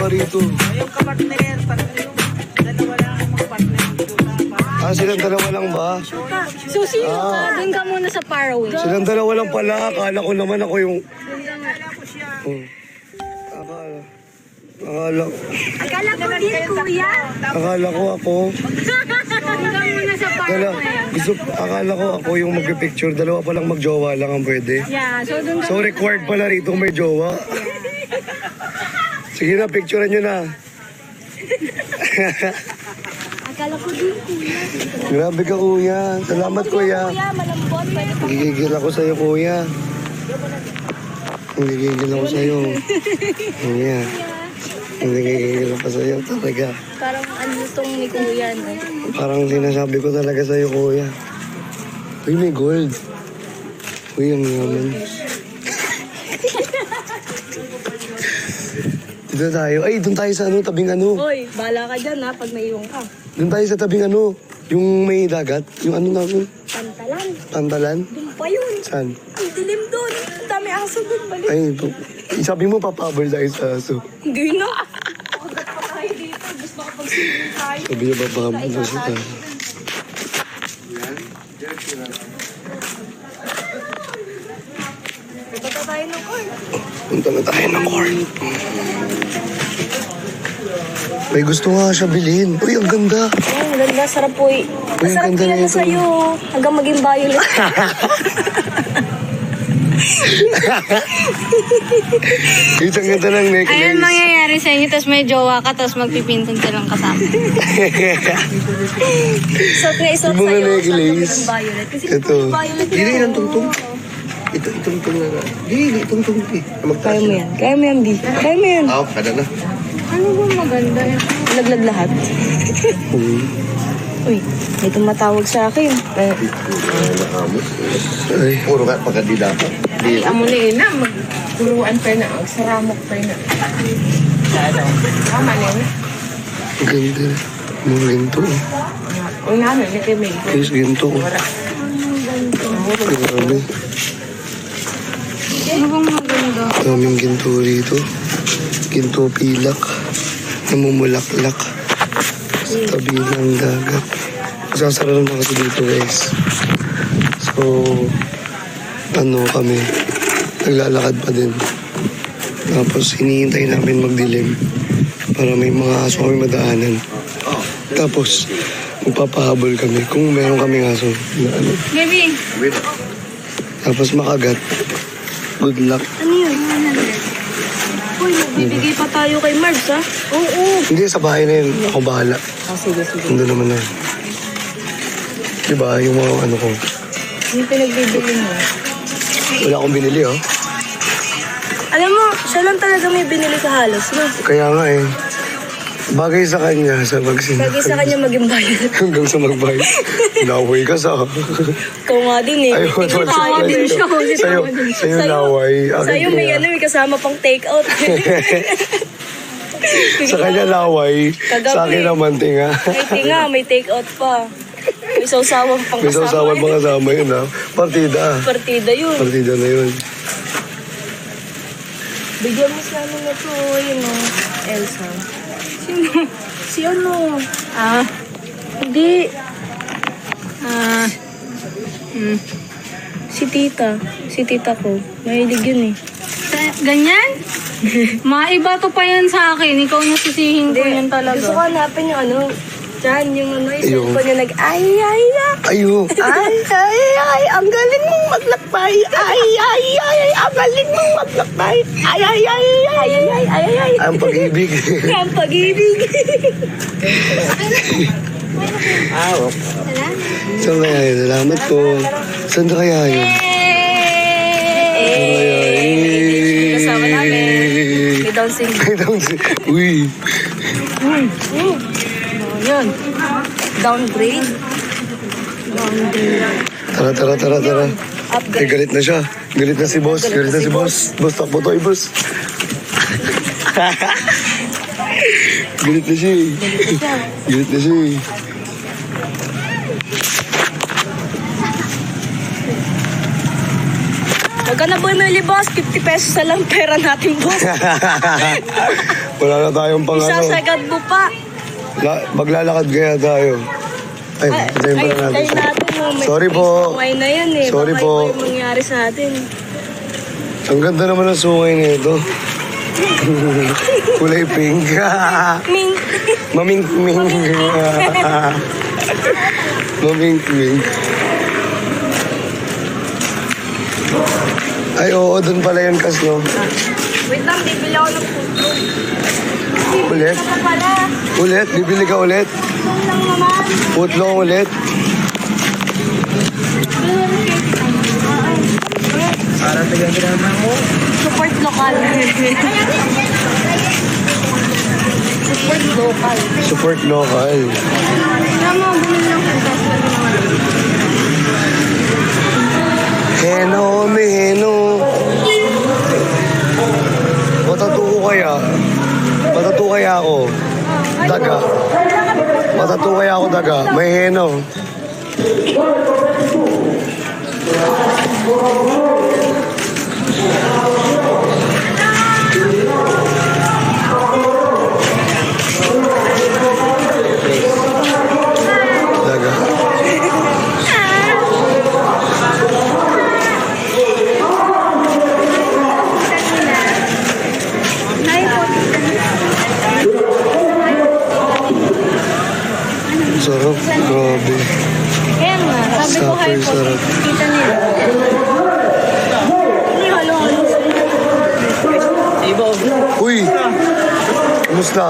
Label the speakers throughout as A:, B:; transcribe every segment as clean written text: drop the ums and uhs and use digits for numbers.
A: rito.
B: Yung kapartner, tatlo yung dalawa lang ang mga partner.
A: Ah, silang dalawa lang ba?
C: So, sino ka? Doon ka muna sa Faraway.
A: Silang dalawa lang pala. Akala ko naman ako yung...
B: Akala ko siya.
A: Akala
C: Akala ko din, kuya.
A: Akala ko ako.
C: Doon ka muna sa Faraway.
A: Akala ko ako yung magpipicture. Dalawa pa lang magjowa lang ang pwede.
C: Yeah, so doon ka.
A: So required pala rito may jowa. Sige na, picturean nyo na.
C: Akala ko din, kuya.
A: Grabe ka, kuya. Salamat, kuya.
C: Kuya, malambot. Pwede pa.
A: Nagigigil ako sa'yo, kuya. Nagigigil ako sa'yo. Kuya. Nagigigil ako sa'yo talaga.
C: Parang ano tong ni kuya, no?
A: Parang sinasabi ko talaga sa'yo, kuya. Uy, may gold. Uy, ang yaman. Dito tayo. Ay, doon tayo sa ano, tabing ano.
C: Hoy, bahala ka dyan, ha, pag naiwan ka.
A: Doon tayo sa tabing ano. Yung may dagat. Yung ano namin.
C: Pantalan.
A: Pantalan.
C: Doon pa yun.
A: Saan?
C: Ang dilim doon. Ang dami aso doon. Balik.
A: Ay, ito. Sabi mo, papabol tayo sa aso.
C: Hindi na. Pagkat pa tayo dito. Gusto makapag-swimming tayo.
A: Sabi niya, papabol tayo sa aso.
C: Punta tayo ng court.
A: Punta na tayo ng court. May gusto nga siya bilhin. Uy, ang ganda.
C: Oh, ang ganda. Sarap po eh.
A: Uy, ang
C: Masarap
A: ganda
C: yan
A: nito.
C: sa'yo. Hanggang maging violet.
A: Isang ganda ng necklace.
D: Ayun mangyayari sa inyo, tapos may jowa ka, tapos magpipinton ka lang kasama.
C: Isot nga isot
A: Yung mga
C: sa'yo.
A: necklace.
C: Hanggang maging violet. Kasi
A: Ito.
C: violet
A: Hindi
C: yan.
A: lang tungtong. Ito, itungtong na lang. Hindi, itungtong.
C: Kaya mo yan. Kaya mo yan, B. Kaya mo yan.
A: Ah, kada na.
D: Ano ba maganda yan?
C: Laglag lahat. Uy, may tumatawag sa akin.
A: Ay,
E: Puro ka pagkandida ka.
D: Ay, amo na yun na. Magkuruan pa na. Ang saramok pa na. Tama na yun.
A: ang ganda. Mga ginto.
D: Ang namin, hindi kayo may
A: Guys, ginto. Grabe.
D: Ano bang maganda?
A: Daming ginto rito. Ginto pilak. Namumulaklak. Sa tabi ng dagat. Sasaralan na kasi dito, guys. So, ano kami, naglalakad pa din. Tapos, hinihintay namin magdilim para may mga aso kami madaanan. Tapos, magpapahabol kami kung meron kaming aso na ano.
D: Baby,
A: Tapos makagat. Good luck.
C: Ano yun? Uy, magbibigay pa tayo kay Marbs, ha? Oo.
A: Hindi, sa bahay na yun. Ako bahala.
C: Sige, sige.
A: Nandun naman na. Diba, yung mga ano ko.
C: Yung pinagbibili mo.
A: Wala akong binili, oh.
C: Alam mo, siya lang talaga may binili ka halos, no?
A: Kaya nga eh. Bagay sa kanya sa pagsin.
C: Lagi sa kanya maging violet.
A: Hanggang sa magbayad. Naway ka sa...
C: Ikaw nga din, eh.
A: Ayun,
C: Ikaw
D: tawa din siya.
A: Sa'yo laway. Akin
C: Sa'yo may
A: kaya.
C: ano, may kasama pang take out.
A: Sa kanya laway.
C: Kagabi.
A: Sa akin naman tinga.
C: Ay, tinga, may take out pa. May sausawang pang
A: May sausawan pa kasama yun, ha? Partida.
C: Partida yun.
A: Partida na yun.
C: Bigyan mo sa ano na to, yun o. Elsa. Sino? Si ano? Hindi. Si tita. Si tita ko. Mahilig yun eh.
D: ganyan? Maiba to pa yan sa akin. Ikaw na sisihin ko yan talaga.
C: Gusto ko hanapin yung ano. Diyan, yung ano, yung
A: Yung-
C: cellphone niya ay, ay,
A: Ayo.
C: ay, ay, ay, ang galing mong maglakbay. Ay, ay, ay, ang galing mong maglakbay. Ay, ay, ay, ay, ay, ay, ay, ay, ay.
A: Ang pag-ibig.
C: Ang pag-ibig.
A: Saan kaya yun? Salamat po. Saan na kaya yun?
C: Kasama namin. May Down syndrome.
A: Uy.
C: Yun. Downgrade.
A: Tara, tara, tara, tara. Ay,
C: Upgrade.
A: galit na siya. Galit na si boss. Galit na si boss. Boss, takbo tayo, boss. Galit na siya eh. Galit na siya eh.
C: Huwag ka na bumili, boss. 50 pesos na lang pera natin, boss.
A: Wala na tayong pang ano.
C: Isasagad mo pa.
A: Maglalakad kaya tayo. Ay, patayin pala natin.
C: tayo natin.
A: Sorry po.
C: Sungay na yan eh.
A: Sorry
C: Baka
A: po.
C: iba yung mangyari sa atin.
A: Ang ganda naman ng sungay nito. Kulay pink.
C: Ming.
A: Maming-ming. Maming-ming. Ay, oo, doon pala yun, Kas, no?
C: Wait lang, bibili ako ng puto.
A: Ulit?
C: Ito pala.
A: Ulit? Bibili ka ulit?
C: Ito lang naman.
A: Putlong ulit?
B: Para taga-grama mo.
C: Support local. Support local.
A: Support local.
C: Kaya mo, bumili ng putas.
A: Heno, may heno. Matatuko kaya? Matatuko kaya ako? Daga. Matatuko kaya ako daga? May heno. Daga. Sarap. Grabe.
C: Kaya nga, sabi ko
A: Super
C: high po,
A: sarap.
C: kita nila. Hindi, halo-halo.
B: Ibo.
A: Uy! Kumusta?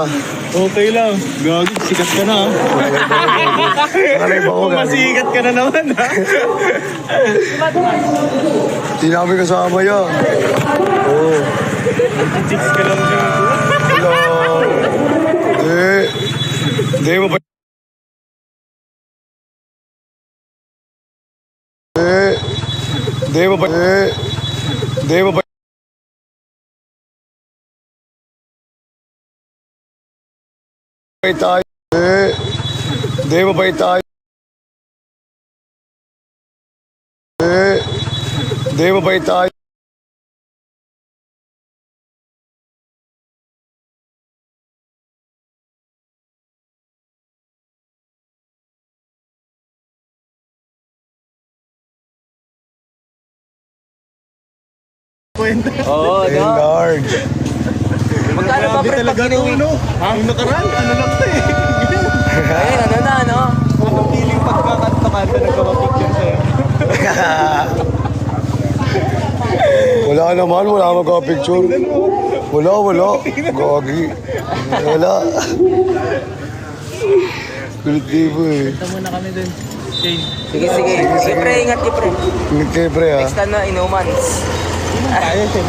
E: Okay lang. Gagi, sikat ka na.
A: Nakalay ba ako galing?
E: Masikat ka na naman, ha?
A: Hindi namin kasama yan. Oo.
E: Chicks ka lang siya.
A: Hello. Hindi. Hindi mo pa. Hindi mo pa. Hindi mo pa. Tayo. Hindi mo pa tayo. Hindi mo pa tayo.
B: Oo,
A: Hey,
B: no?
A: large.
B: Magkano ba pre pag inuwi?
E: no? Ang nakaraan, ano lang to eh.
B: Ayun, ano na, no?
E: Ang feeling pagkakanta-kanta nagpapapicture sa'yo.
A: Wala naman, wala magka-picture. Wala. Gagi. Wala. Kulit tipo eh.
B: Punta muna kami dun. Shane. Sige. Sige, pre, ingat niyo, pre.
A: Ingat kayo pre ha.
B: Next time na, inumans.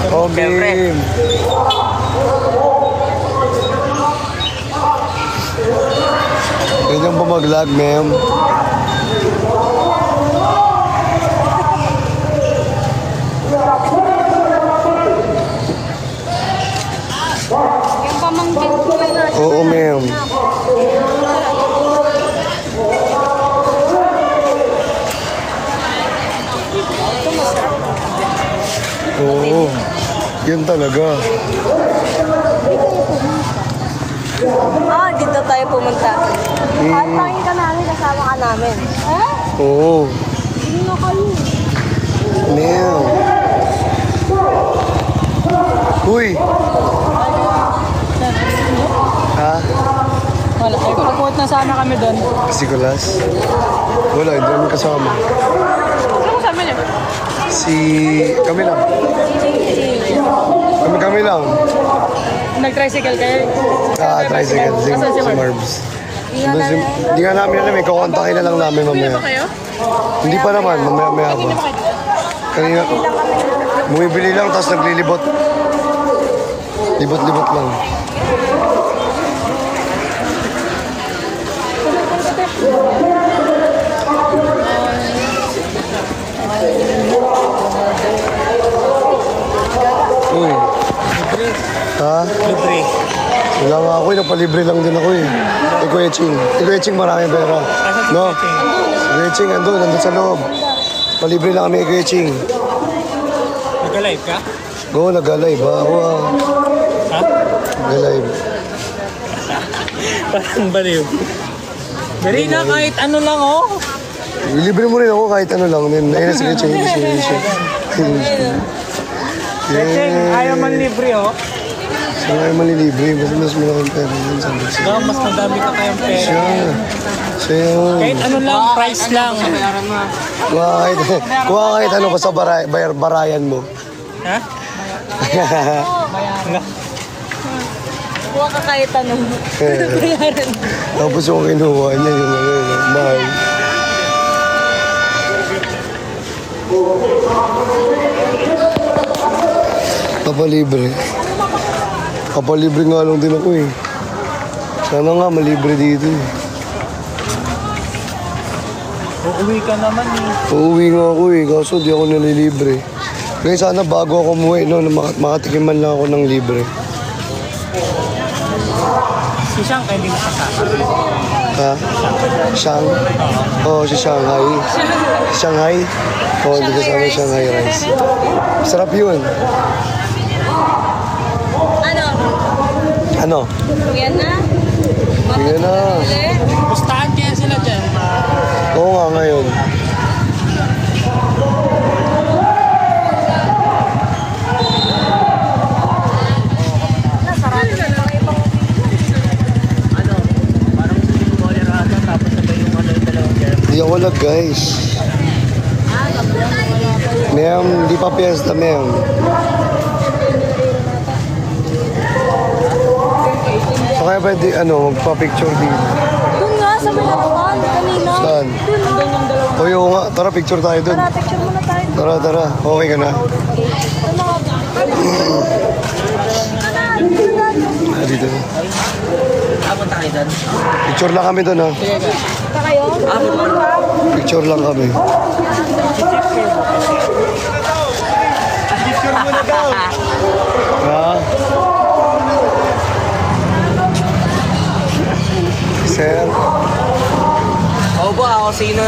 A: Oh,
B: Siyempre.
A: Bim. Ganyan ba mag-lag, ma'am?
D: Yung pamangkin ko na.
A: Oo, ma'am. Oo. Yan talaga.
C: Dito tayo pumunta. Patayin ka namin, kasama ka namin.
A: Oo.
C: Hindi na kayo.
A: Ma'am. Uy! Ha?
D: Wala. Pag-quote na sana kami doon.
A: Si Kulas? Wala, hindi namin kasama.
D: Ano kasama niyo?
A: Si... Kami lang. Kami lang.
D: Nag-tricycle kayo?
A: Tricycle. Si
D: Nasaan si Marv?
A: Marbs. Hindi nga namin alam eh. Kukontakin na lang namin mamaya.
D: Kayo?
A: Hindi pa naman. Mamaya pa. Kanina. Bumibili lang tapos naglilibot. Libot-libot lang. Uy. Ha?
E: Libre.
A: Wala nga ako, napalibre lang din ako eh. Kuya Ching. Kuya Ching marami pera. No? Kuya Ching, andun sa loob. Palibre lang kami kay Kuya Ching.
E: Nag-live ka?
A: Oo, nag-live ba? Oo,
E: Ha?
A: nag-live.
E: Parang baliw. Dali na kahit ano lang oh.
A: Libre mo rin ako kahit ano lang. Ayun, sige, sige.
E: Cheng, ayaw man libre oh.
A: Siya nga yung malilibre. Basta mas malaking pera yun sa lisa.
E: Ikaw, mas madami ka kayang pera.
A: Siya yun.
E: Kahit ano lang, price lang.
A: Kahit ano basta barayan mo.
E: Ha?
C: Kuha ka kahit ano.
A: Tapos yung kinuha niya yung ano yun, mahal. Kapalibre. Kapalibre nga lang din ako eh. Sana nga malibre dito eh.
E: Uuwi ka naman eh.
A: Uuwi nga ako eh, kaso di ako nalilibre. Kaya sana bago ako umuwi, no, makatikiman lang ako ng libre.
E: Si Shang, hindi mo kasama.
A: Ha? Shang? Oo, si Shanghai. Shanghai? Oo, hindi kasama yung Shanghai rice. Sarap yun. Ano?
C: Yan na.
A: Yan na.
E: Pustahan kaya sila dyan.
A: Oo nga ngayon. Di ako lag guys. Ma'am, di pa piyesta ma'am. So kaya pwede magpa-picture dito.
C: Doon nga, sa may harapan. Kanina.
A: Saan?
C: Doon. Doon yung dalawa.
A: O yung nga, tara picture tayo dun.
C: Tara, picture muna tayo.
A: Tara. Okay ka na? Dito na. Picture lang kami dun ha.
C: Saka kayo?
A: Picture lang kami.
E: Picture mo na daw.
A: Ha? Sir?
B: Oo po, ako sino?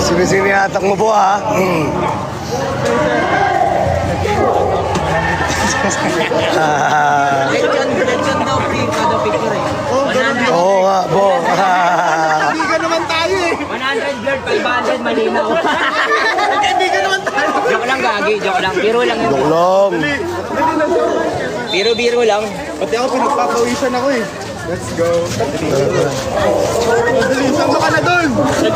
A: Sinihatak mo po ha?
B: Lechon daw, free kada picture eh.
A: Oo nga po.
E: Hindi ka naman tayo eh.
B: 100 blurred, 500 malinaw.
E: Hindi ka naman tayo.
B: Joke lang gagi, joke lang. Biro lang yun.
A: Joke lang.
B: Biro lang.
E: Pati ako pinagpapawisan ako eh. Let's go. Dali, sama ka na dun. Ano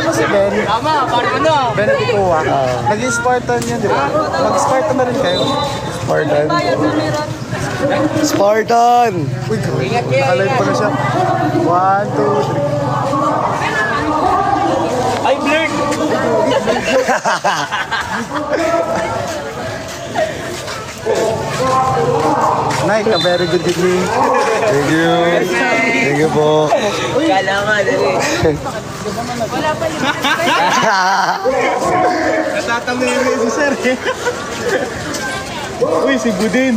E: mo si Ben?
B: Tama, parang ano.
E: Benedicoa. Naging Spartan yan, di ba? Mag-Spartan na rin kayo.
A: Spartan. Spartan!
E: Uy, nakalive pa na siya. 1, 2, 3.
B: Ay, blurred!
E: Nay, very good evening.
A: Thank you. Thank you po.
B: Kala nga, dali.
E: Natatamere si Sir eh. Uy, si Budin.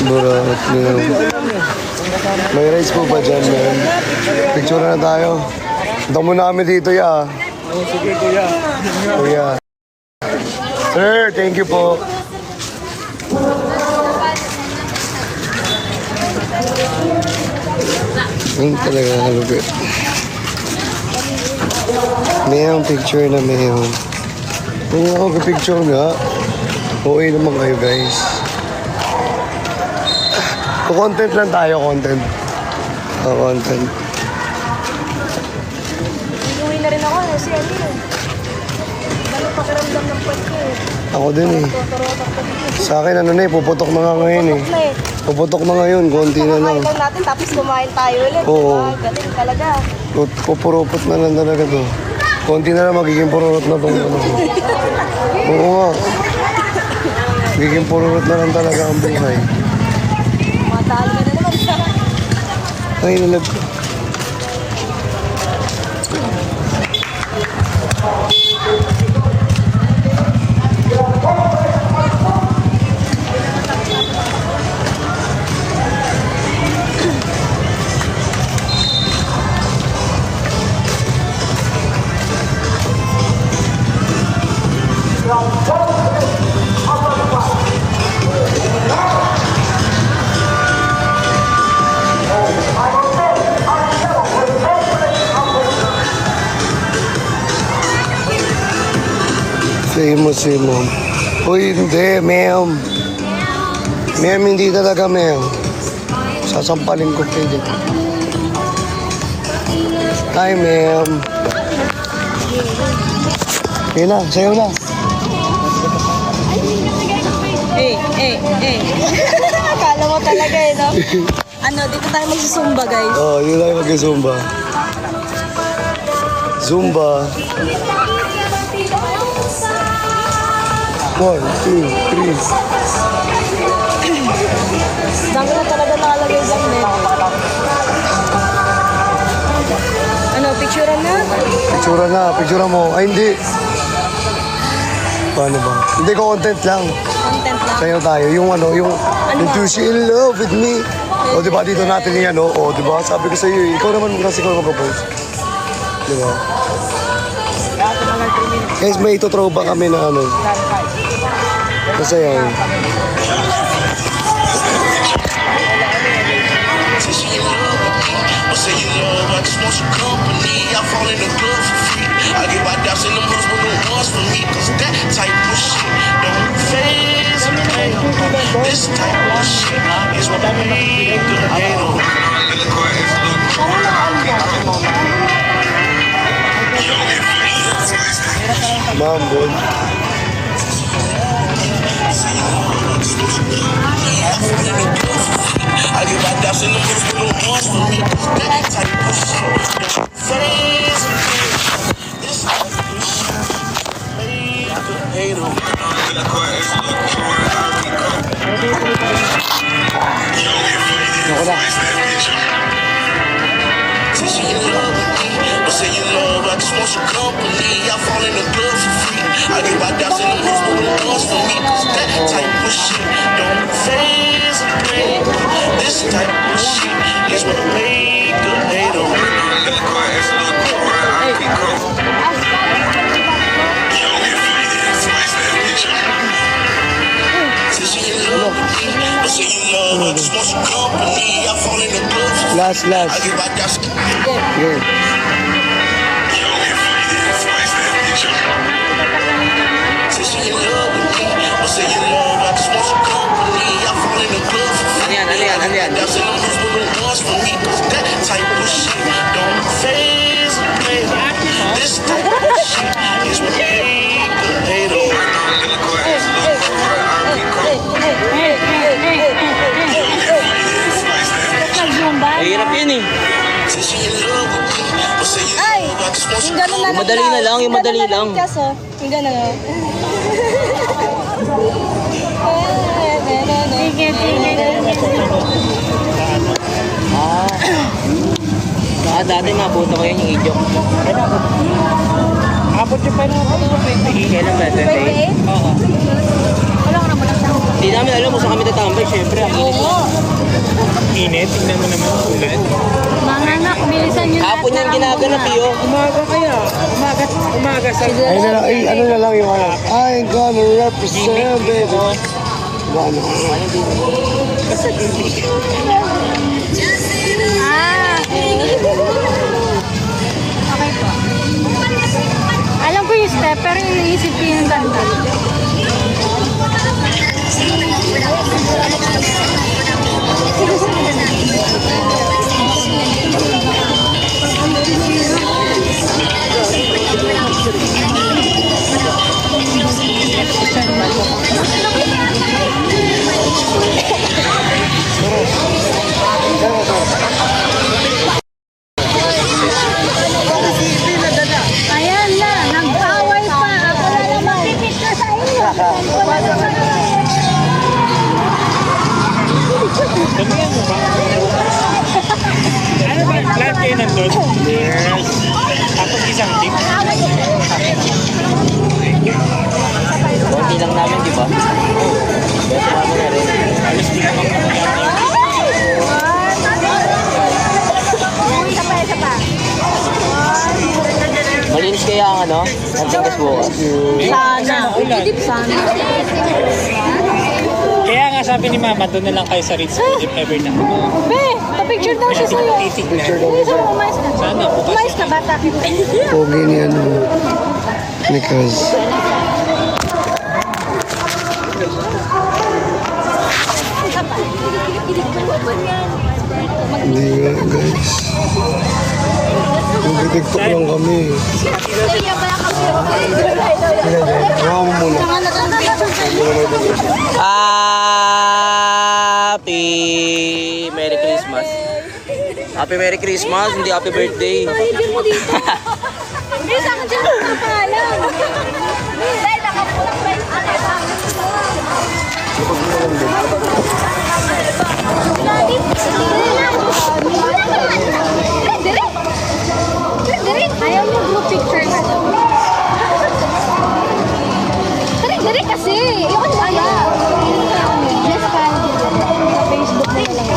A: Burat niyo. May rice po ba dyan, man? Picture na tayo. Punta muna kami dito, ya.
E: Sige, kuya.
A: Kuya. Sir, thank you po. Ang talaga halupit. Mayroong picture na mayroong. Kung ako picture nga, okay naman kayo guys. Content lang tayo, content. Content.
C: Inuwi na rin ako. Kasi ano yun. Ano pakiramdam ng puwet ko eh.
A: Ako din eh. Sa akin ano na eh, puputok na nga ngayon eh.
C: Putok na eh.
A: Puputok na ngayon, konti na lang.
C: Kakakain lang natin tapos kumain tayo ulit.
A: Oo.
C: Diba? Galing talaga.
A: Pupurupot na lang talaga to. Konti na lang magiging pururot na tong ano ko. Oo nga. Magiging pururot na lang talaga ang buhay.
C: Mataan ka na naman siya.
A: Ay, nalag ko. Famous si ma'am. Uy, hindi, ma'am. Ma'am, hindi talaga, ma'am. Sasampalin ko kayo dito. Hi, ma'am. Yun na, sayo na.
C: Akala mo talaga eh, no? Ano, dito tayo magsusumba, guys.
A: Oh, yun lang mag-zumba. Zumba. 1, 2, 3.
C: Dami na talaga nakalagay dyan, eh. Ano, picturean na?
A: Pictura na, pictura mo. Ay, hindi. Paano ba? Hindi ko content lang.
C: Content lang.
A: Sayo tayo. Yung ano, yung to she in love with me. O, di ba, dito natin yan, o. O, di ba, sabi ko sa iyo, ikaw naman kasi ikaw mag-propose. Di ba? Guys, may ito-throw ba kami na ano? Masaya yun.
F: Say you love, I just want your company. I fall in the club for free. I get my doubts in them hoods, but no one's for me. Cause that type of shit don't phase me. This type of shit is what I make a hate on.
A: Mambo.
F: I get my doubts in them hoods, but no one's for me. That type of shit don't phase me. This type of shit make a hate on. Say she in love with me, but say you love, I just want your company. I fall in the club for free. I get my doubts in the hoods, but no one's for me. Cause that type of shit don't phase me. This type of shit is what make a hate on. Say she in love with me, but say you love, I just want your company. I fall in the club for free.
A: Last.
F: I get my doubts.
A: Good.
F: Say she in love with me, but say you love, I just want your company. I fall in the club for free. That's in the hoods, but no one's for me. Cause that type of shit don't phase me. This type of shit is what make a hate on.
B: Mahirap yun eh.
F: Say she in love with me, but say you
C: Ay!
F: love, I just want
C: Yung
F: your
C: gano'n na lang.
B: Madali na lang, yung madali lang.
C: Kaso, yung gano'n.
D: Sige, sige.
B: Baka dati nabuto ko yun yung idyok.
E: Abot yung pa naman ako.
B: Kailan ba? 28? Oo.
C: Wala ko naman lang.
B: Hindi namin alam kung saan kami tatambay. Siyempre, ang init na.
E: Init, tingnan mo naman ulan.
D: Mga anak, bilisan nyo
B: Hapon yan ginaganap yun.
E: Umaga kaya. Umaga sa...
A: Ay, na lang, ay, ano na lang yung ano. I'm gonna represent, baby. Ano?
D: Okay po. Alam ko yung step, pero iniisip ko yung kanta. Ayan na, nag-away pa. Ako na lang magpipicture sa inyo.
E: Damihan mo ba? Ano ba? Lahat kayo nandun? Yes. Tapos isang team.
B: Konti lang namin, di ba? Beto kami na rin.
E: Alis din naman kami namin.
B: Malinis kaya ang ano? Ang tingkas bukas.
C: Sana.
E: Ulan.
C: Sana.
E: Kaya nga sabi ni Mama, doon na lang kayo sa Ritz if ever na.
C: Be, pa-picture daw siya sa'yo.
E: Titig na.
C: Umayos na, umayos na.
E: Sana bukas.
C: Umayos na, bata kita.
A: Pogi ni ano. Because Hindi nga, guys. Nag-tiktok lang kami. Hawa mo muna.
B: Happy Merry Christmas. Happy Merry Christmas, hindi happy birthday.
D: Pahigyan mo dito. Hindi, sa akin dyan ang pangalan. Dahil nakapulang ba yung ayaw mo group picture na to. Dari kasi. Iwan mo yan. Yes, pa. Sa Facebook na lang.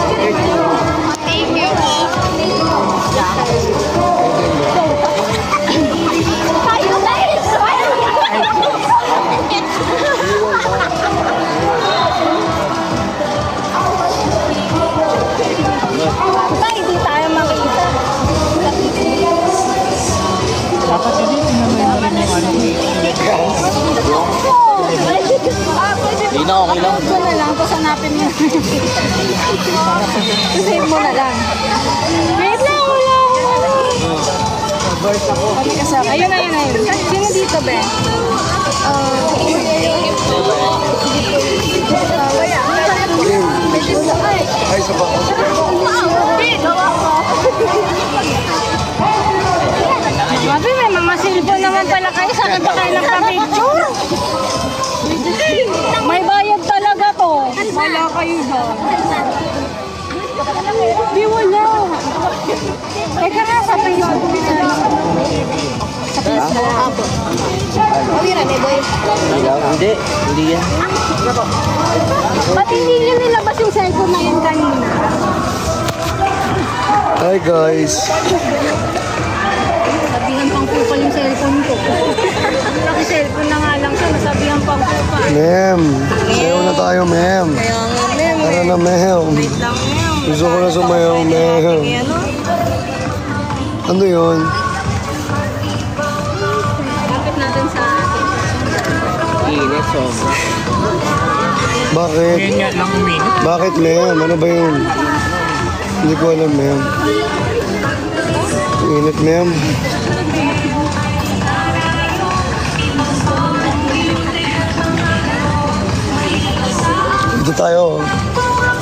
D: Thank you. Tayo guys! Ba, hindi tayo makita.
B: Dapat hindi naman yung ano. Hindi na, okay lang.
D: Ito na lang, tapos hanapin mo. Save mo na lang. Wait lang, wala ako. Ayun, ayun, ayun. Sino dito, Ben?
A: Ay, sa bako.
D: Mabi, may mga cellphone naman pala kayo. Saan ba kayo nagpa-picture? May bayad talaga to. Wala kayo doon. Di wala. Teka nga, sa Facebook na lang. Sa Facebook. Mawira na, boy.
B: Hindi, hindi yan.
D: Ba't hindi nyo nilabas yung cellphone na yun kanina?
A: Hi, guys.
D: Sabihan pang kupal yung cellphone ko. Laki cellphone na nga lang siya, nasabihan pang kupal.
A: Ma'am. Sayaw na tayo, ma'am. Tara na, ma'am. Gusto ko na sumayaw, ma'am. Ano yun?
D: Lapit natin sa atin.
B: Init, sobra.
A: Bakit? Bakit, ma'am? Ano ba yun? Hindi ko alam, ma'am. Init, ma'am. Dito tayo.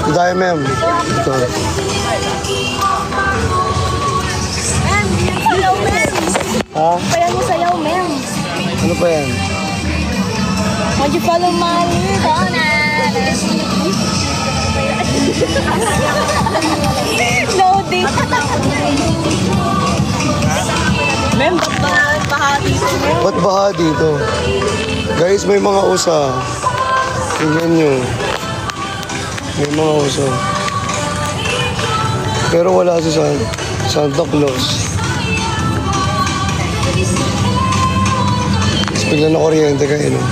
A: Dito tayo, ma'am. Dito. Ha?
D: Kaya mo sayaw, ma'am.
A: Ano pa yan?
D: Would you follow my lead? Loading. Ma'am,
A: Ba't baha dito? Guys, may mga usa. Tingnan nyo. May mga usa. Pero wala si Santa Claus. Tapos bigla na kuryente kayo, no?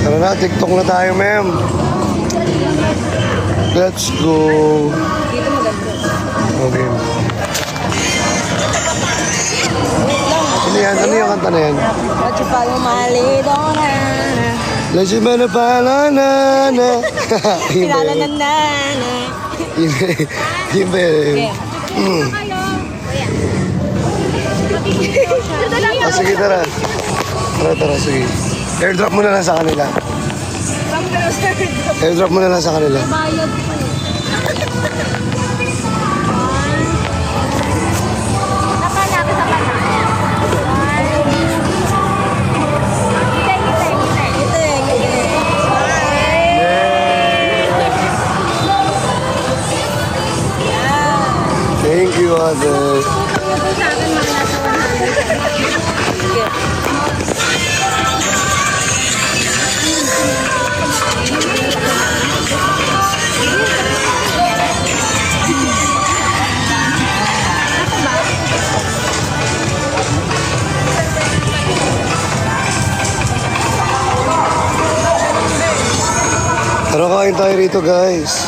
A: Tara na, TikTok na tayo, ma'am. Let's go. Okay. Ano yan? Ano yung kanta na yan?
D: would you follow my lead?
A: Let's see na pala na. Yun ba yun? Yun ba yun? Sige, tara. Tara, sige. Airdrop mo na lang sa kanila. Airdrop mo na lang sa kanila.
D: Bayad po.
A: Thank you, Ate. Tara, kain tayo rito, guys.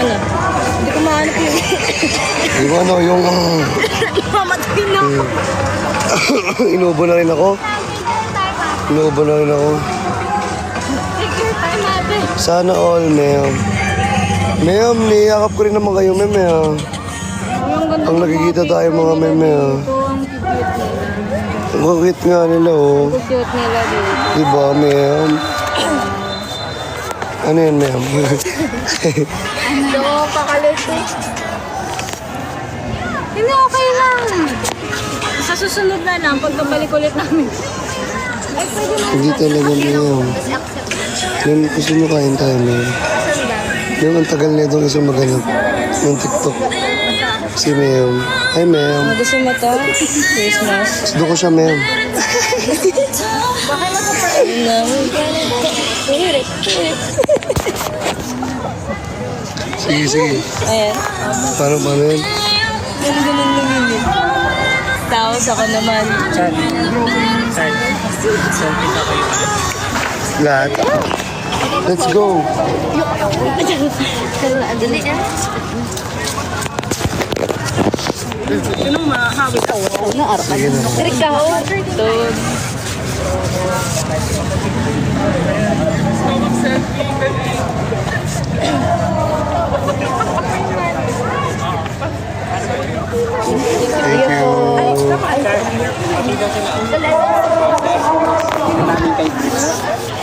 D: Ano? Hindi ko
C: Hanap yun.
A: Yung ano, yung...
C: Mamatay na ako.
A: Inuubo na rin ako. Inuubo na rin ako.
D: Figure time natin.
A: Sana all, ma'am. Ma'am, niyakap ko rin naman kayo, ma'am. Ang nakikita tayo mga meme.
D: Ito ang cute nila.
A: Ang cute nga nila, oh.
D: Cute nila dito.
A: Diba, ma'am? Ano yan, ma'am?
D: Ano, pakalito. Hindi, okay lang. Sa susunod na lang, pag nabalik ulit namin. Ay, pwede na.
A: Hindi talaga, ma'am. Ma'am, gusto nyo kain tayo, ma'am. Ma'am, ang tagal na itong isang maganap ng TikTok. Si ma'am. Hi, ma'am.
C: Gusto mo to? Christmas.
A: Gusto ko siya, ma'am.
D: Bakit nasa
A: Sige, sige.
C: Ayan.
A: Paano yan?
C: Ganun lang yun eh. Tapos ako naman.
A: Lahat. Let's go.
C: Anong mahawit ako?
A: Sige na.
D: Ikaw. Ito.
A: Thank you.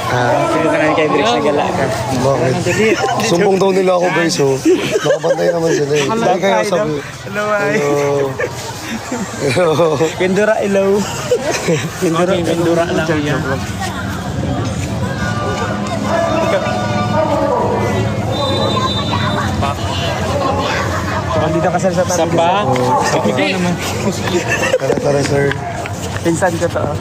E: Sige ka namin kay Briggs na gala ka.
A: Bakit? Sumbong daw nila ako, guys, oh. Nakabantay naman sila, eh. Hindi kayo sabi.
E: Hello, ay.
A: Hello.
E: Kendura, hello. Kendura lang yan. Hindi na kasal sa tabi. Sapa? Ikaw naman.
A: Tara, sir.
E: Pinsan ko to.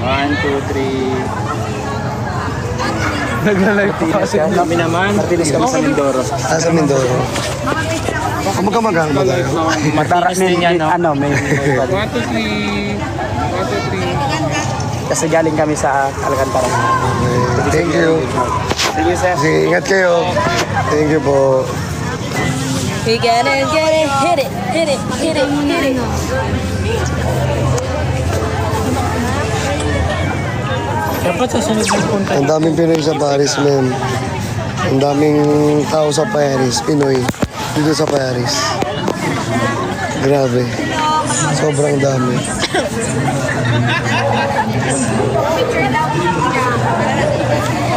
E: 1, 2, 3. Naglalay po kasi kami naman. Martinez kami sa Mindoro.
A: Ah, sa Mindoro. Kamag-kamagang ba tayo?
E: Mataras din yan, no? Ano, may 1, 2, 3. Kasi galing kami sa Alcantara.
A: Okay. Thank you.
E: Sige, sir.
A: Sige, ingat kayo. Thank you po.
C: We get it, hit it, hit it, hit it, hit it.
E: Dapat sa sunod ng punta.
A: Ang daming Pinoy sa Paris, ma'am. Ang daming tao sa Paris, Pinoy. Dito sa Paris. Grabe. Sobrang dami.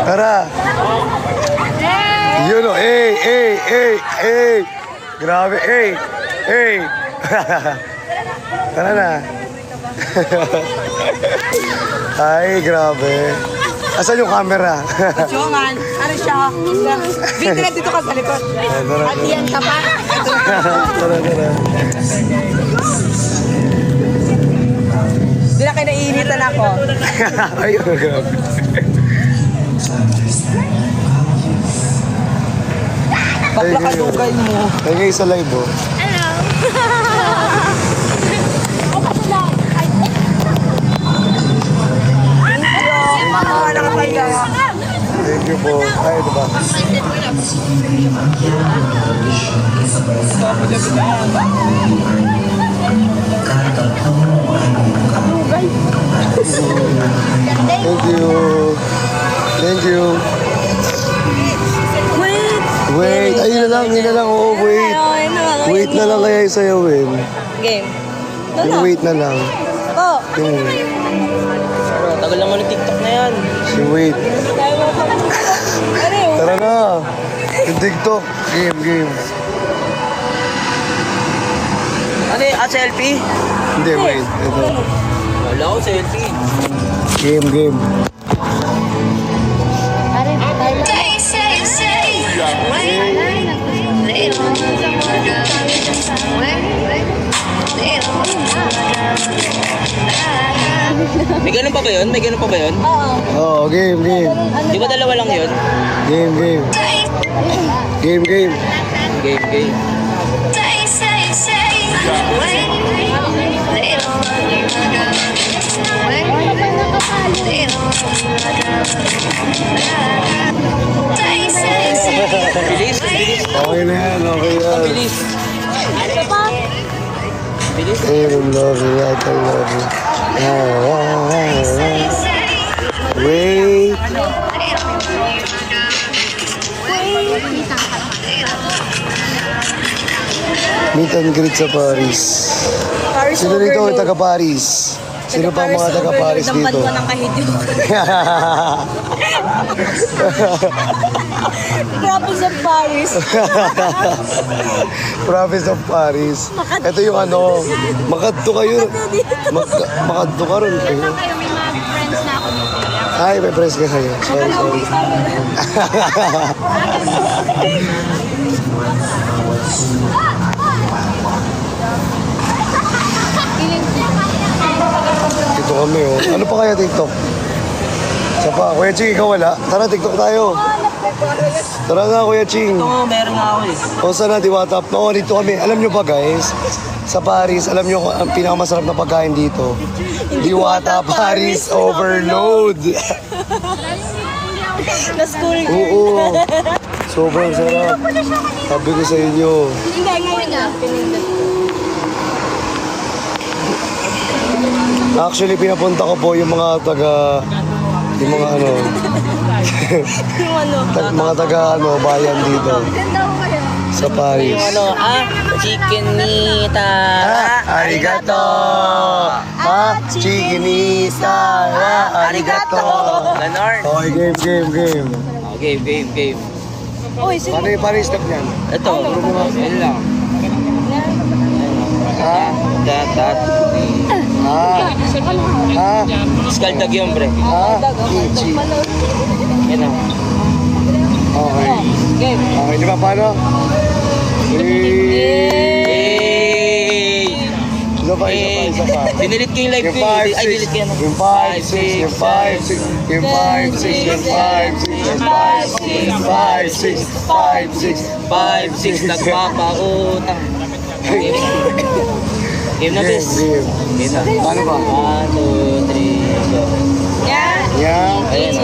A: Tara! Yun o, hey! Grabe, hey! Tara na. Ay, grabe. Asan yung camera?
C: Jongan, ano siya? Binti na dito ka sa likod.
A: Tara.
C: Yan ka pa.
A: Tara.
C: Hindi na kayo naiinitan ako.
A: Ay, grabe.
C: Bakla ka lugay mo.
A: Ay, ngayon sa live, oh.
C: Wala ka pa yan.
A: Thank you po. Ay, diba? Thank you. Wait, ayun na lang, oh, wait. Wait na lang kaya isayawin.
C: Game.
A: Yung wait na lang.
C: Oh,
A: Yung
B: Tagal naman ng TikTok na yan.
A: si wait.
C: tayo mo pa. Ano yun?
A: Tara na. Yung TikTok. Game.
B: Ano eh, selfie?
A: Hindi, wait. Ito.
B: Wala ko selfie.
A: Game.
B: May ganun pa ba yun?
C: Oo.
A: Oh, game.
B: Di ba dalawa lang yun?
A: Game.
B: Game. Bilis.
A: Meet and greet sa Paris.
C: Paris
A: Sino dito?
C: overload.
A: Taga Paris. Sino pa ang mga taga Paris
C: ng
A: dito?
C: Banwa ng Kahidyo. Province of Paris.
A: Province of Paris. Ito yung ano, makadto kayo. Makadto ka rin kayo.
D: Kayo may mga friends na ako dito.
A: Ay, may press ka kayo. Sorry, sorry. Dito kami, oh. Ano pa kaya TikTok? Isa pa. Kuya Ching, ikaw wala? Tara, TikTok tayo. Tara nga, Kuya Ching.
B: Oo, meron nga ako eh.
A: O sana, Diwata. Oo, dito kami. Alam nyo ba, guys? Sa Paris, alam nyo kung ang pinakamasarap na pagkain dito? Diwata Paris Overload.
C: Na school girl.
A: Oo. Sobrang sarap. Sabi ko sa inyo.
C: Hindi, ngayon na.
A: Actually, pinapunta ko po yung mga taga... Yung mga ano...
C: Yung ano.
A: mga taga ano, bayan dito. Sa Paris.
B: Ano, chickenita.
A: Arigato! Chikinisa! Arigato!
B: Ganon.
A: Okay, game.
B: Okay, game.
C: Uy, sige.
A: Paano yung step niyan?
B: Ito, yun lang. Dat. Skaldag yun, bre.
A: Ichi.
B: Yan o.
A: Okay. Okay, di ba paano?
B: Hey!
A: Isa pa.
B: Dinilit ko yung live
A: Yung
B: ko eh.
A: 5,
B: Ay, delete ko yan.
A: 6, yung 5, 6, yung 5, 6, yung 5, 6, yung 5, 6, yung 5, 6, 5, 6,
B: 5, 6, nagpapautang. Game na, bes. Game na.
A: Paano ba?
B: 1, 2, 3, go.
A: Yan.
B: Ayan o.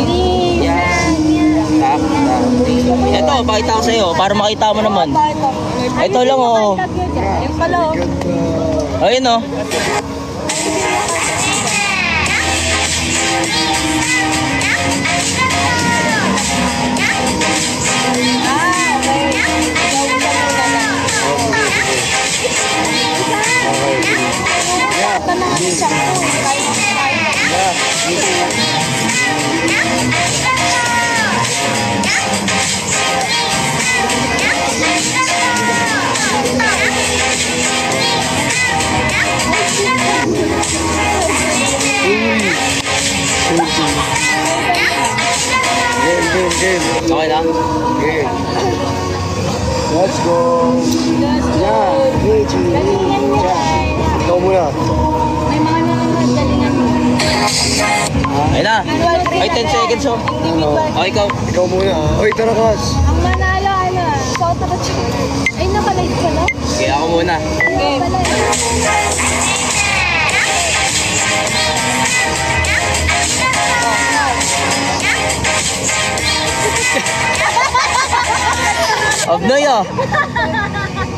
B: Yan. Tap. Ito, pakita ko sa'yo para makita mo naman. Ito lang o.
C: Yung pala, oh.
A: Ganda.
B: Ayun o.
A: Game.
B: Okay na?
A: Game. Let's go. Yeah. Ichi. Ikaw muna.
D: May mga nakagalingan mo.
B: Ayun na. Ay, 10 seconds o.
A: Ano?
B: O, ikaw.
A: Ikaw muna. Oy, tara kas.
D: Ang manalo, South of Ay, nakalive ka na?
B: Okay, ako muna.
D: Game.
B: Abnoy ah.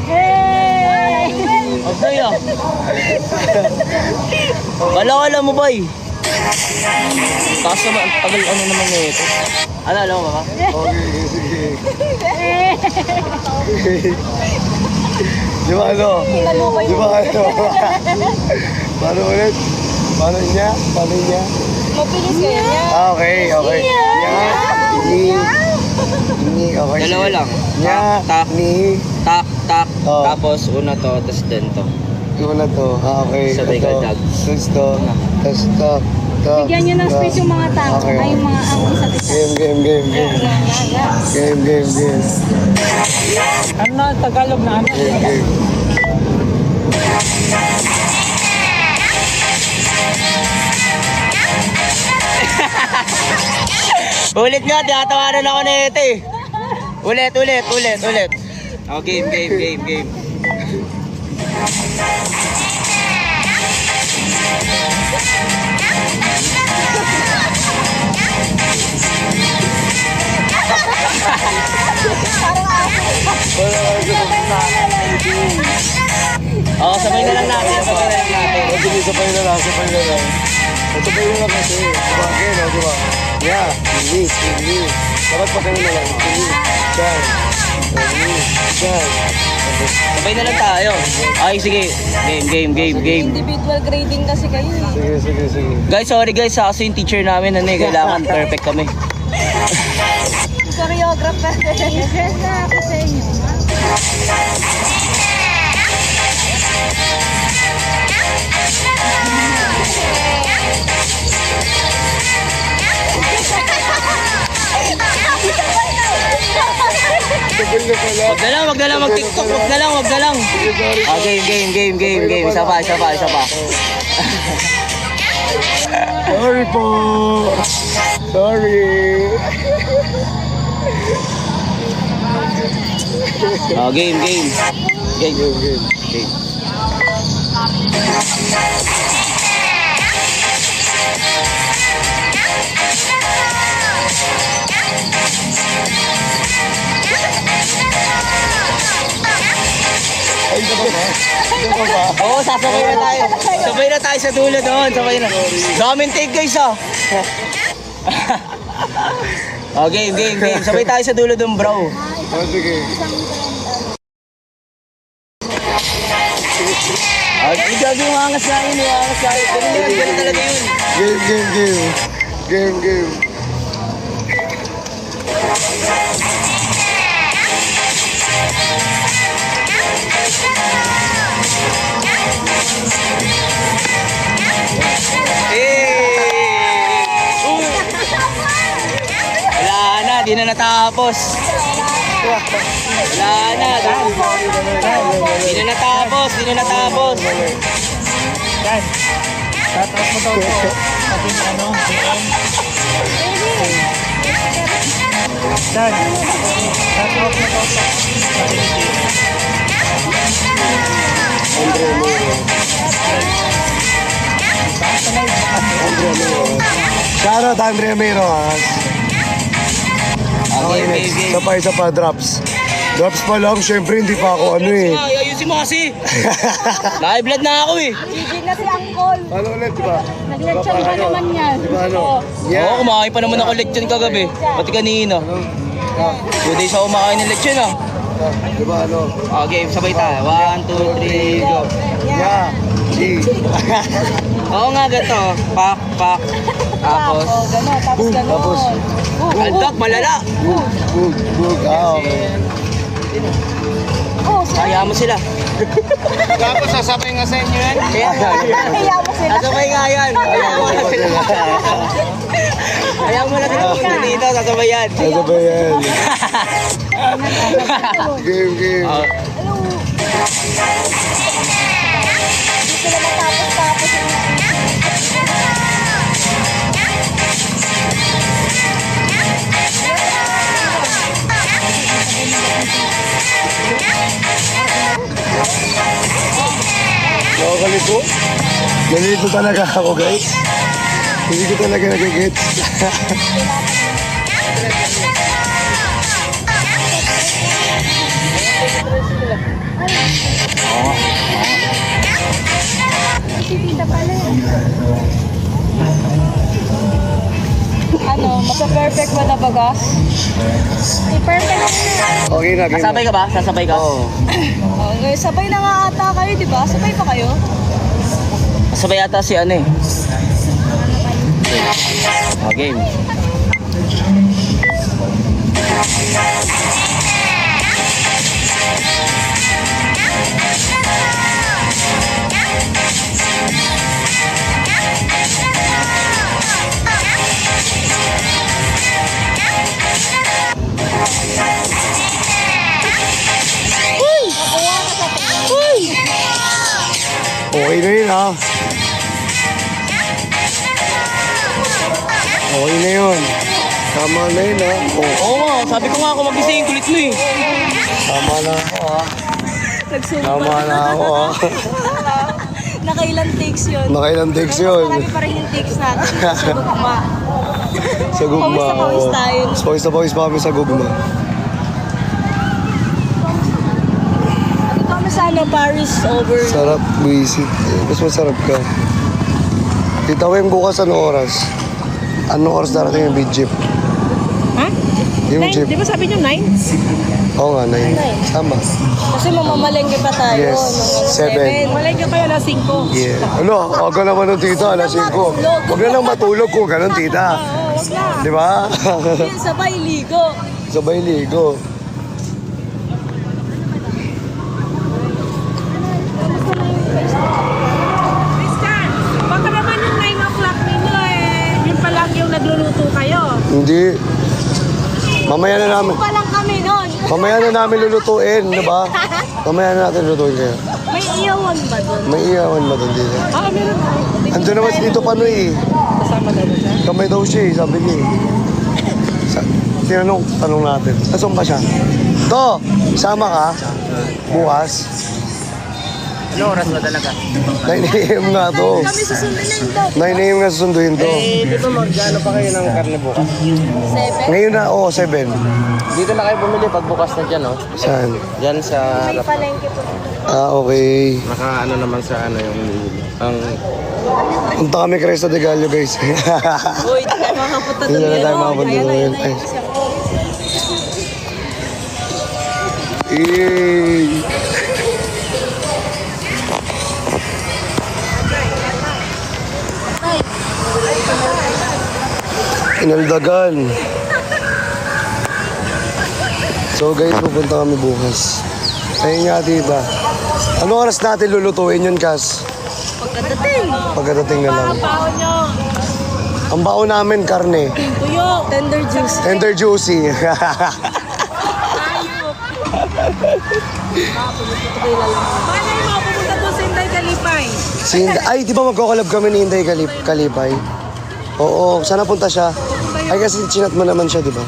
D: Hey!
B: Abnoy ah. Kala mo ba eh? Kaso naman, tagal ano naman na ito. Ano, alam mo ba?
A: Okay, sige. Di ba ano? Di ba ano? Paano ulit? Paano niya?
C: Mabilis kayo niya.
A: Okay. Nya. Ni. Okay.
B: Dalawa
A: sige.
B: lang.
A: Nya.
B: Tak,
A: Ni.
B: tak.
A: Oh.
B: Tapos una to, tapos din to.
A: Yung na to. Okay.
B: Sabay
A: ito.
B: ka, Dag.
A: Tapos to. Tapos to.
D: Bigyan nyo ng space yung mga tao.
A: Okay.
D: Ay, yung mga ang isa't isa.
A: Game. Game.
B: Ano na, Tagalog na ano?
A: Game.
B: Ulit nga, tinatawanan ako na ito eh. Ulit. Oh, game. Oo, sabay na lang natin.
A: Sige, sabay na lang. Sabay mo lang kasi. Diba? Ganyan, o, diba? Yeah. Release. Dapat pa ganun na lang. Release. Diyan. Release. Diyan. Tapos,
B: Sabay na lang tayo. Ay, sige. Game.
D: Individual grading kasi kayo eh.
A: sige.
B: Guys, sorry guys. Kasi yung teacher namin, kailangan perfect kami.
D: Choreographer. Yes na ako sa inyo.
A: sabay na pala.
B: Wag na lang mag-TikTok. Wag na lang. Ah, game. Isa pa.
A: Sorry po. Sorry.
B: Ah, game.
A: Ay, ito ba?
B: Oo, sasabay na tayo. Sabay na tayo sa dulo doon. Sabay na. Daming take guys ah. Oh, game. Sabay tayo sa dulo doon, bro.
A: Oh, sige.
B: Gabi yung angas na yun. Ganun talaga yun.
A: Game.
B: Wala na, di na natapos. Wala na. Di na natapos.
E: Tataas mo daw ito. Pati ano, DM. Dan, tataas mo daw ito. Pati ni DM.
A: Shoutout Andre Miros.
B: Game.
A: Isa pa, drops. Drops pa lang, syempre hindi pa ako ano eh.
B: Ayusin mo kasi. Naka-blood na ako eh.
D: Gigi na si Angkol.
A: Ano ulit, diba?
D: Nagletsyon ba naman yan?
A: Diba ano?
B: Oo, kumakain pa naman ako lechon kagabi. Pati kanina. 2 days ako kumakain ng lechon ah.
A: Diba ano?
B: Okay, sabay tayo. 1, 2, 3, go.
A: Yeah. G.
B: Oo nga, gato. Pak. Tapos.
D: Gano'n, tapos gano'n.
A: Tapos.
B: Aldak, malala.
A: Bug.
B: Kaya mo sila.
E: Tapos sasabay nga sa inyo yan.
D: Kaya mo sila.
B: Sasabay nga yan. Kaya mo na sila pumunta dito. Sasabay yan.
A: Ano ba yan? Game.
B: Ah,
D: Hindi sila matapos-tapos.
A: Nakakalito? Nalito talaga ako, guys. Hindi ko talaga nagigits.
D: Tita pala yun. Ano, masa-perfect ba na baga? I-perfect na.
A: Okay na, game
B: Sasabay ka ba? Sasabay ka?
A: Oo.
D: Okay, sabay na nga ata kayo, di ba? Sabay pa kayo?
B: Sabay ata si ano eh. Game.
A: Okay na yun, ha? Okay na yun. Tama na yun, ha? Oh,
B: Oo nga, sabi ko nga ako mag-ising kulit mo eh.
A: tama na ako, ha?
D: Nagsubo
A: Tama na ako, ha?
D: Nakailan takes yun?
A: Nakailang takes yun.
D: Marami pa rin yung takes natin sa gugma.
A: Sa gugma.
D: Pawis na pawis
A: oo.
D: tayo.
A: Pawis na pawis pa kami sa gugma.
D: Ano kami sa ano, Paris over.
A: Sarap, buisit. Mas masarap ka. Tita Weng, bukas anong oras? Anong oras darating yung big jeep?
C: Ha?
A: Yung
C: 9,
A: jeep?
C: di ba sabi niyo 9?
A: Oo nga, 9. Tama.
D: Kasi mamamalengke pa tayo.
A: Yes, 7.
C: Malay ka kayo alas 5.
A: Yeah. Ano, wag ka naman ng tita, alas 5. Huwag na lang matulog ko, ganun tita.
C: Wag na.
A: Di ba?
D: Yan, sabay ligo.
A: Sabay ligo.
C: Christian, baka naman yung 9 o'clock ninyo yun pa lang yung nagluluto kayo.
A: Hindi. Mamaya na namin.
D: Pa lang kami nun.
A: Mamaya na namin lulutuin, di ba? Mamaya na natin lulutuin kayo.
D: May iyawan ba doon?
A: May iyawan ba doon dito?
C: Meron na.
A: Andun naman si Tito Panoy eh.
C: Kasama na siya.
A: Kamay daw siya eh, sabi niya eh. Tanong natin. Asan ba siya? To, sama ka? Bukas?
B: Ano oras ba talaga?
A: 9 a.m. nga to.
D: Kami susundin ng daw.
A: 9 a.m. nga susunduin to.
B: Di ba mag-ano pa kayo ng karne bukas?
D: 7.
A: Ngayon na, 7.
B: Dito na kayo bumili pag bukas na dyan, oh.
A: Saan?
B: Dyan sa...
D: May palengke po.
A: Okay.
B: Naka-ano naman sa ano yung... Ang...
A: Punta kami kay Resta de Gallo, guys.
D: Uy, di tayo makapunta
A: Hindi
D: doon.
A: na tayo makapunta doon. Ay. Yay! Inaldagan. So guys, pupunta kami bukas. Ayun nga tita. Ano oras natin lulutuin yun, Kas?
D: Pagkadating.
A: Pagkadating na lang.
C: Baon nyo.
A: Ang baon namin, karne.
C: Tuyo.
D: Tender juice.
A: Tender juicy.
C: Paano yung mga pupunta doon sa Inday Kalipay?
A: Ay, di ba magkakalab kami ni Inday Kalipay? Oo, sana punta siya. Ay, kasi chinat mo naman siya, di ba?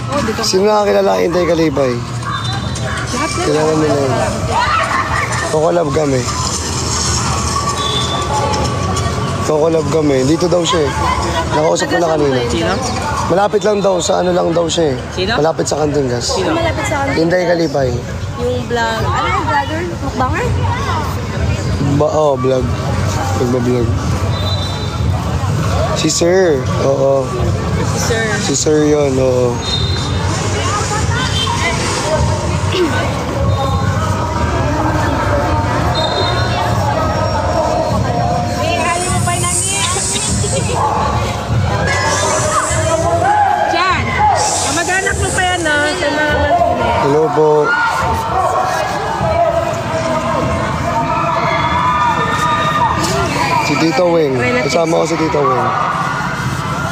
C: Oh, di ka.
A: Sino nakakilala Inday Kalipay?
C: Lahat yan.
A: Kilala nila yun. Kakalab kami. Kakalab kami. Dito daw siya eh. Nakausap ko na kanina.
B: Sino?
A: Malapit lang daw, sa ano lang daw siya eh.
B: Sino?
A: Malapit sa Kantingas.
D: Malapit sa akin.
A: Inday Kalipay.
D: Yung vlog. Ano yung vlogger? Mukbanger?
A: Vlog. Nagba-vlog. Si Sir. Oo.
D: Sir.
A: Si Sir yun, oo.
C: Eh, hali mo pa na niya. Diyan. Kamag-anak mo pa yan, no? Sa mga Martinez.
A: Hello po. Si Tito Weng. Kasama ko si Tito Weng.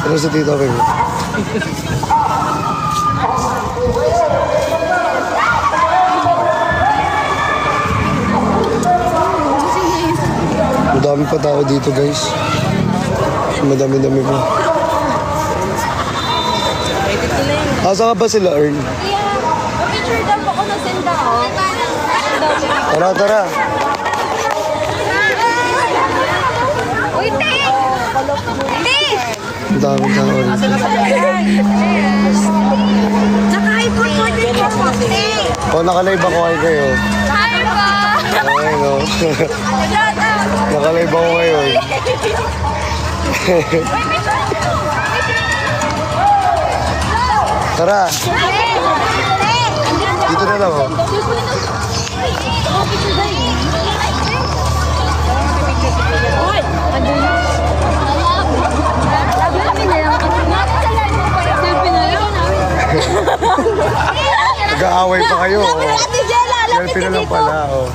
A: Ano si Tito Weng? Madami pa tao dito, guys. Madami-dami pa. Asa ka ba sila, Earn?
D: Picture daw ako na senda ko.
A: Tara, tara.
D: Uy, te! Te!
A: Ang daming tao rin.
D: Naka-iPhone 14 Pro Max, te!
A: O, nakalive ako kayo.
D: Hi po!
A: Ay, no. Nakalive ako ngayon. Tara, dito na lang, oh.
D: Hoy! Sabi kami na lang. Selfie na lang.
A: Nag-aaway pa kayo, oh.
D: Ate Jella, lapit
A: Selfie na
D: ka
A: lang
D: dito.
A: pala, oh.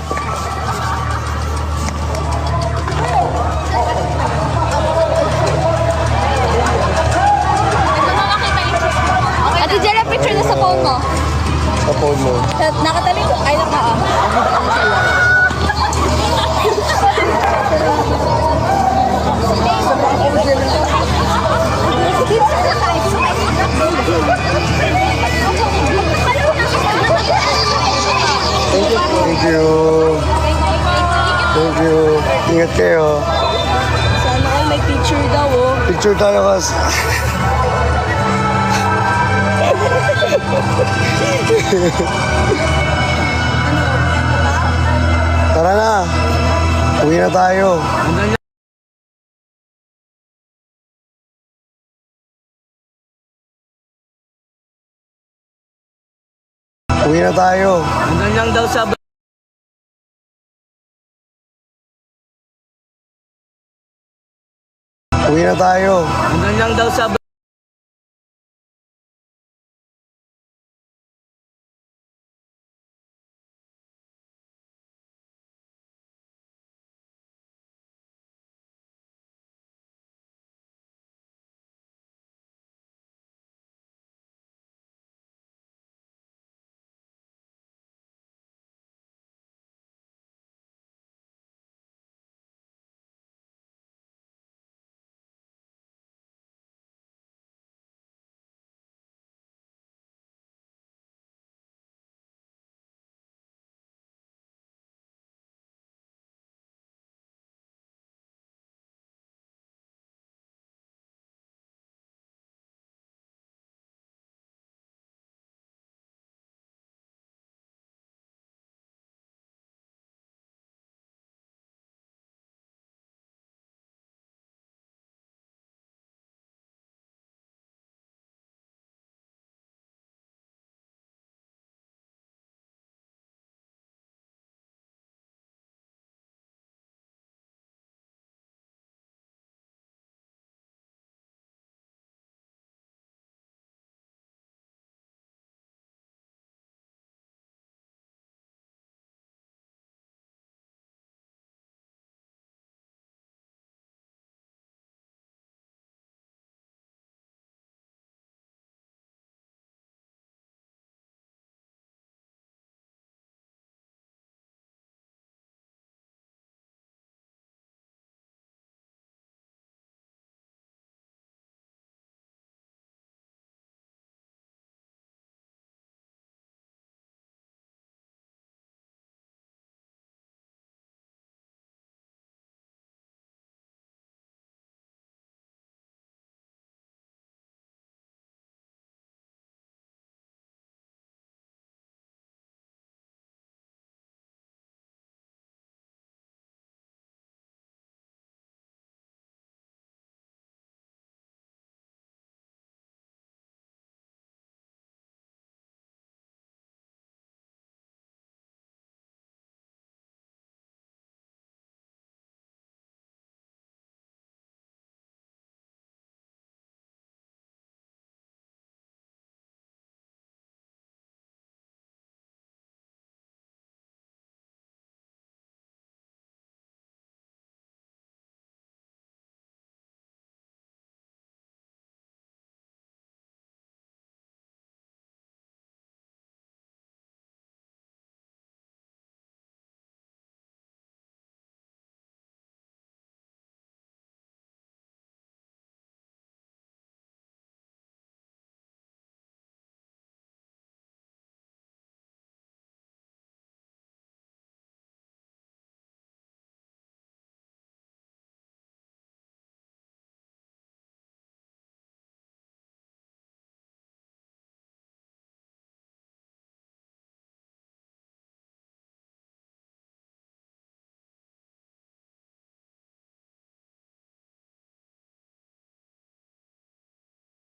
D: Ate Jella, picture na sa phone mo.
A: Sa phone mo.
D: Nakatalikod. Ay,
A: Thank you. Thank you. Ingat kayo.
D: Sana all may picture daw, oh.
A: Picture tayo, Kas. Tara na. Uwi na tayo. Uwi na tayo.
B: Hanggang lang daw sa...
A: Uwi na tayo.
B: Hanggang lang daw sa...